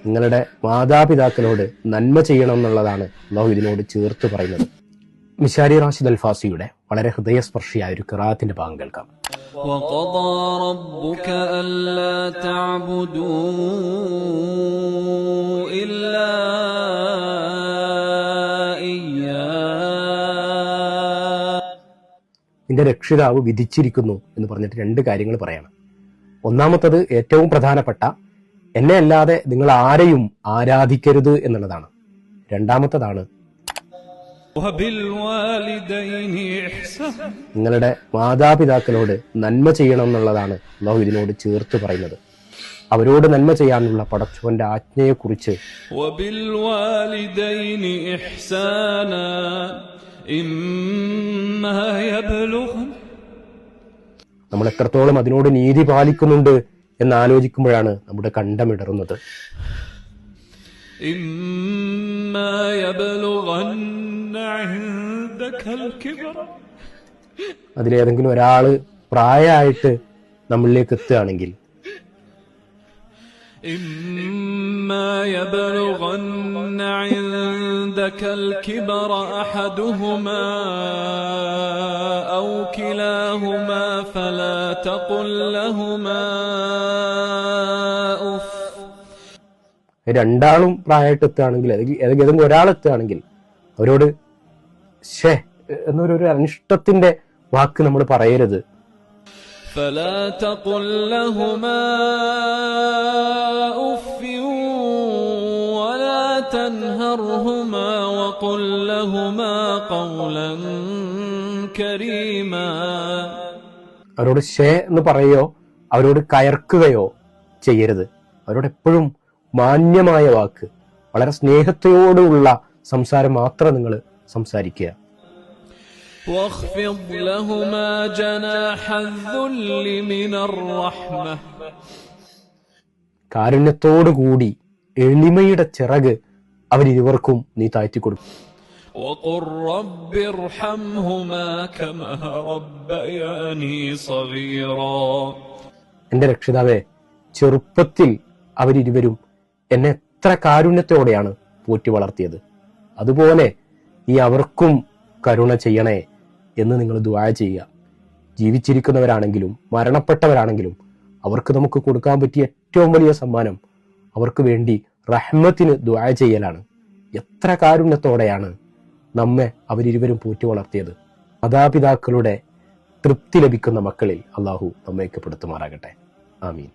നിങ്ങളുടെ മാതാപിതാക്കളോട് നന്മ ചെയ്യണം എന്നുള്ളതാണ് അല്ലാഹു ഇതിനോട് ചേർത്ത് പറയുന്നത്. മിശാരി റാഷിദ് അൽ ഫാസിയുടെ വളരെ ഹൃദയസ്പർശിയായ ഒരു ഖിറാഅത്തിന്റെ ഭാഗം കേൾക്കാം. وَقَضَى رَبُّكَ أَلَّا تَعْبُدُوا إِلَّا إِيَّاهُ. നിന്റെ രക്ഷിതാവ് വിധിച്ചിരിക്കുന്നു എന്ന് പറഞ്ഞിട്ട് രണ്ട് കാര്യങ്ങൾ പറയണം. ഒന്നാമത്തത് ഏറ്റവും പ്രധാനപ്പെട്ട, എന്നെ അല്ലാതെ നിങ്ങൾ ആരെയും ആരാധിക്കരുത് എന്നുള്ളതാണ്. രണ്ടാമത്തതാണ് നിങ്ങളുടെ മാതാപിതാക്കളോട് നന്മ ചെയ്യണം എന്നുള്ളതാണ് അല്ലാഹു ഇതിനോട് ചേർത്ത് പറയുന്നത്. അവരോട് നന്മ ചെയ്യാനുള്ള പടച്ചവന്റെ ആജ്ഞയെക്കുറിച്ച് നമ്മൾ എത്രത്തോളം അതിനോട് നീതി പാലിക്കുന്നുണ്ട് എന്നാലോചിക്കുമ്പോഴാണ് നമ്മുടെ കണ്ടമിടറുന്നത്. അതിലേതെങ്കിലും ഒരാള് പ്രായമായിട്ട് നമ്മളിലേക്ക് എത്തുകയാണെങ്കിൽ إما يبلغن عندك الكبر أحدهما أو كلاهما فلا تقل لهما أف. രണ്ടാളും പ്രായമായിട്ട് എത്തുകയാണെങ്കിൽ, ഏതെങ്കിലും ഒരാളെത്തുകയാണെങ്കിൽ അവരോട് ഷേ എന്നൊരു അനിഷ്ടത്തിന്റെ വാക്ക് നമ്മൾ പറയരുത്. فلا تقل لهما أف ولا تنهرهما وقل لهما قولا كريما. അവരോട് ഷേ എന്ന് പറയുകയോ അവരോട് കയർക്കുകയോ ചെയ്യരുത്. അവരോട് എപ്പോഴും മാന്യമായ വാക്ക്, വളരെ സ്നേഹത്തോടുള്ള സംസാരം മാത്രം നിങ്ങൾ സംസാരിക്കുക. واخفض لهما جناح الذل من الرحمة. കാരുണ്യത്തോടുകൂടി എളിമയുടെ ചിറക് അവരിരുവർക്കും നീ താഴ്ത്തിക്കൊടുക്കും. وقل رب ارحمهما كما ربياني صغيرا. എന്റെ രക്ഷിതാവേ, ചെറുപ്പത്തിൽ അവരിരുവരും എന്നെ എത്ര കാരുണ്യത്തോടെയാണ് പോറ്റി വളർത്തിയത്, അതുപോലെ നീ അവർക്കും കരുണ ചെയ്യണേ എന്ന് നിങ്ങൾ ദുആ ചെയ്യുക. ജീവിച്ചിരിക്കുന്നവരാണെങ്കിലും മരണപ്പെട്ടവരാണെങ്കിലും അവർക്ക് നമുക്ക് കൊടുക്കാൻ പറ്റിയ ഏറ്റവും വലിയ സമ്മാനം അവർക്ക് വേണ്ടി റഹ്മത്തിന് ദുആ ചെയ്യലാണ്. എത്ര കാരുണ്യത്തോടെയാണ് നമ്മെ അവരിരുവരും പോറ്റി വളർത്തിയത്. മാതാപിതാക്കളുടെ തൃപ്തി ലഭിക്കുന്ന മക്കളിൽ അല്ലാഹു നമ്മയൊക്കെ പെടുത്തുമാറാകട്ടെ. ആമീൻ.